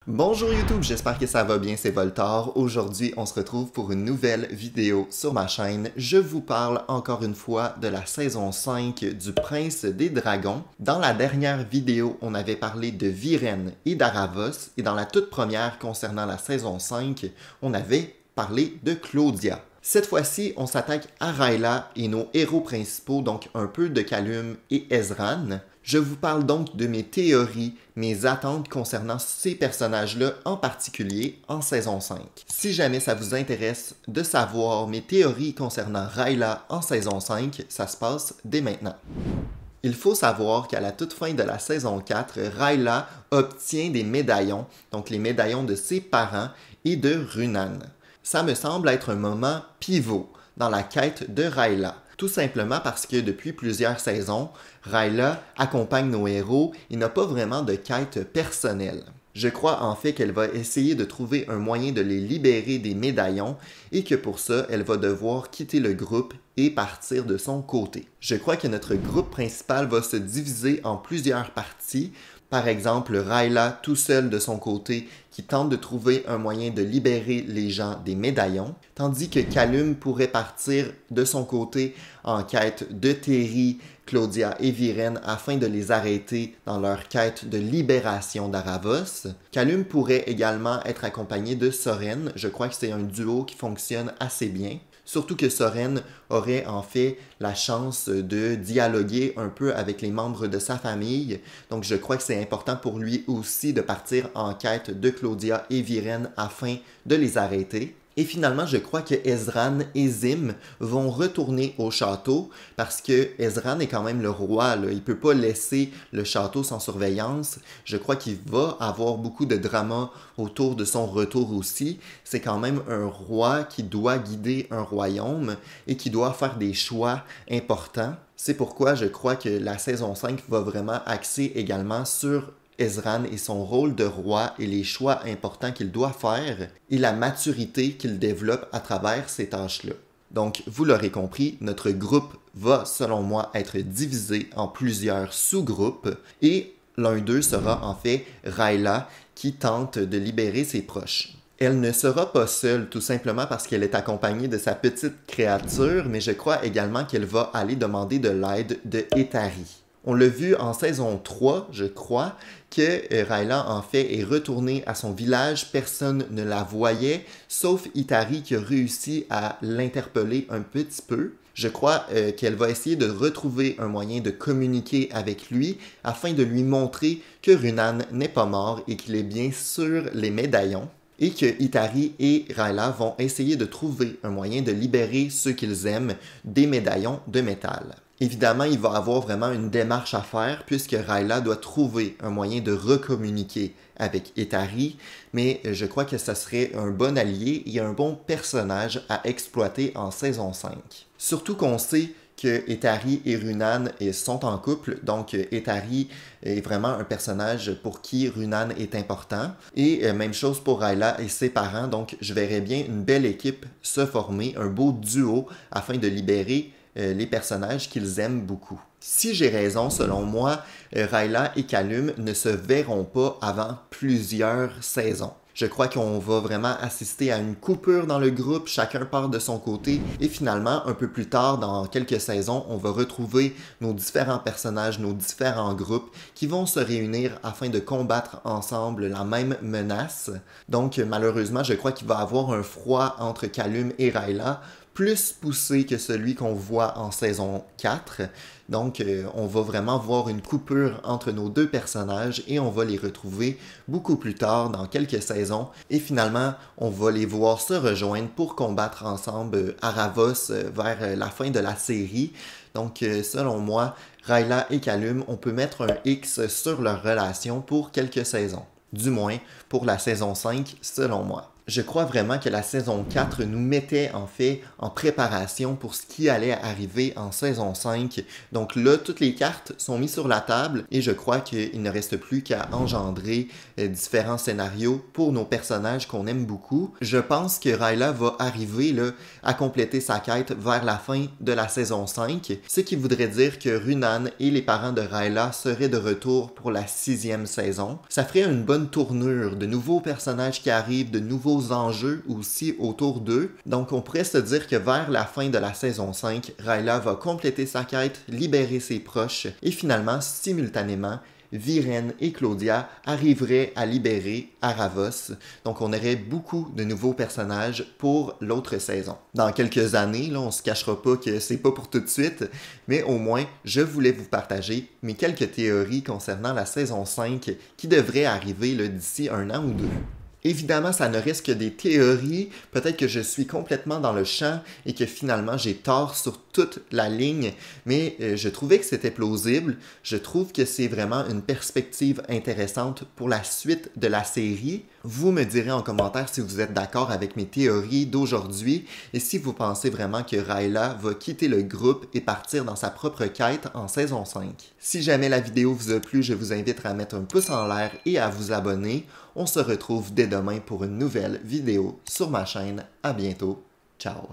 Bonjour YouTube, j'espère que ça va bien, c'est Voltar. Aujourd'hui, on se retrouve pour une nouvelle vidéo sur ma chaîne. Je vous parle encore une fois de la saison 5 du Prince des Dragons. Dans la dernière vidéo, on avait parlé de Viren et d'Aravos, et dans la toute première concernant la saison 5, on avait parlé de Claudia. Cette fois-ci, on s'attaque à Rayla et nos héros principaux, donc un peu de Callum et Ezran. Je vous parle donc de mes théories, mes attentes concernant ces personnages-là en particulier en saison 5. Si jamais ça vous intéresse de savoir mes théories concernant Rayla en saison 5, ça se passe dès maintenant. Il faut savoir qu'à la toute fin de la saison 4, Rayla obtient des médaillons, donc les médaillons de ses parents et de Runan. Ça me semble être un moment pivot dans la quête de Rayla. Tout simplement parce que depuis plusieurs saisons, Rayla accompagne nos héros et n'a pas vraiment de quête personnelle. Je crois en fait qu'elle va essayer de trouver un moyen de les libérer des médaillons et que pour ça, elle va devoir quitter le groupe et partir de son côté. Je crois que notre groupe principal va se diviser en plusieurs parties. Par exemple, Rayla tout seul de son côté qui tente de trouver un moyen de libérer les gens des médaillons, tandis que Callum pourrait partir de son côté en quête de Terry, Claudia et Viren afin de les arrêter dans leur quête de libération d'Aravos. Callum pourrait également être accompagné de Soren, je crois que c'est un duo qui fonctionne assez bien. Surtout que Soren aurait en fait la chance de dialoguer un peu avec les membres de sa famille. Donc je crois que c'est important pour lui aussi de partir en quête de Claudia et Viren afin de les arrêter. Et finalement, je crois que Ezran et Zim vont retourner au château parce que Ezran est quand même le roi, là. Il ne peut pas laisser le château sans surveillance. Je crois qu'il va avoir beaucoup de drama autour de son retour aussi. C'est quand même un roi qui doit guider un royaume et qui doit faire des choix importants. C'est pourquoi je crois que la saison 5 va vraiment axer également sur Ezran et son rôle de roi et les choix importants qu'il doit faire et la maturité qu'il développe à travers ces tâches-là. Donc, vous l'aurez compris, notre groupe va, selon moi, être divisé en plusieurs sous-groupes et l'un d'eux sera en fait Rayla qui tente de libérer ses proches. Elle ne sera pas seule tout simplement parce qu'elle est accompagnée de sa petite créature, mais je crois également qu'elle va aller demander de l'aide de Etari. On l'a vu en saison 3, je crois, que Rayla, en fait, est retournée à son village. Personne ne la voyait, sauf Etari qui a réussi à l'interpeller un petit peu. Je crois qu'elle va essayer de retrouver un moyen de communiquer avec lui afin de lui montrer que Runan n'est pas mort et qu'il est bien sur les médaillons. Et que Etari et Rayla vont essayer de trouver un moyen de libérer ceux qu'ils aiment des médaillons de métal. Évidemment, il va avoir vraiment une démarche à faire puisque Rayla doit trouver un moyen de recommuniquer avec Etari, mais je crois que ça serait un bon allié et un bon personnage à exploiter en saison 5. Surtout qu'on sait que Etari et Runan sont en couple, donc Etari est vraiment un personnage pour qui Runan est important. Et même chose pour Rayla et ses parents, donc je verrais bien une belle équipe se former, un beau duo afin de libérer les personnages qu'ils aiment beaucoup. Si j'ai raison, selon moi, Rayla et Callum ne se verront pas avant plusieurs saisons. Je crois qu'on va vraiment assister à une coupure dans le groupe, chacun part de son côté, et finalement, un peu plus tard, dans quelques saisons, on va retrouver nos différents personnages, nos différents groupes qui vont se réunir afin de combattre ensemble la même menace. Donc, malheureusement, je crois qu'il va y avoir un froid entre Callum et Rayla, plus poussé que celui qu'on voit en saison 4. Donc, on va vraiment voir une coupure entre nos deux personnages et on va les retrouver beaucoup plus tard dans quelques saisons. Et finalement, on va les voir se rejoindre pour combattre ensemble Aravos vers la fin de la série. Donc, selon moi, Rayla et Callum, on peut mettre un X sur leur relation pour quelques saisons. Du moins, pour la saison 5, selon moi. Je crois vraiment que la saison 4 nous mettait en fait en préparation pour ce qui allait arriver en saison 5. Donc là, toutes les cartes sont mises sur la table et je crois qu'il ne reste plus qu'à engendrer différents scénarios pour nos personnages qu'on aime beaucoup. Je pense que Rayla va arriver là, à compléter sa quête vers la fin de la saison 5, ce qui voudrait dire que Runan et les parents de Rayla seraient de retour pour la 6e saison. Ça ferait une bonne tournure, de nouveaux personnages qui arrivent, de nouveaux enjeux aussi autour d'eux. Donc on pourrait se dire que vers la fin de la saison 5, Rayla va compléter sa quête, libérer ses proches et finalement, simultanément, Viren et Claudia arriveraient à libérer Aravos. Donc on aurait beaucoup de nouveaux personnages pour l'autre saison. Dans quelques années, là, on se cachera pas que c'est pas pour tout de suite, mais au moins, je voulais vous partager mes quelques théories concernant la saison 5 qui devrait arriver d'ici 1 an ou 2. Évidemment, ça ne reste que des théories. Peut-être que je suis complètement dans le champ et que finalement j'ai tort sur toute la ligne, mais je trouvais que c'était plausible. Je trouve que c'est vraiment une perspective intéressante pour la suite de la série. Vous me direz en commentaire si vous êtes d'accord avec mes théories d'aujourd'hui et si vous pensez vraiment que Rayla va quitter le groupe et partir dans sa propre quête en saison 5. Si jamais la vidéo vous a plu, je vous invite à mettre un pouce en l'air et à vous abonner. On se retrouve dès demain pour une nouvelle vidéo sur ma chaîne. À bientôt. Ciao!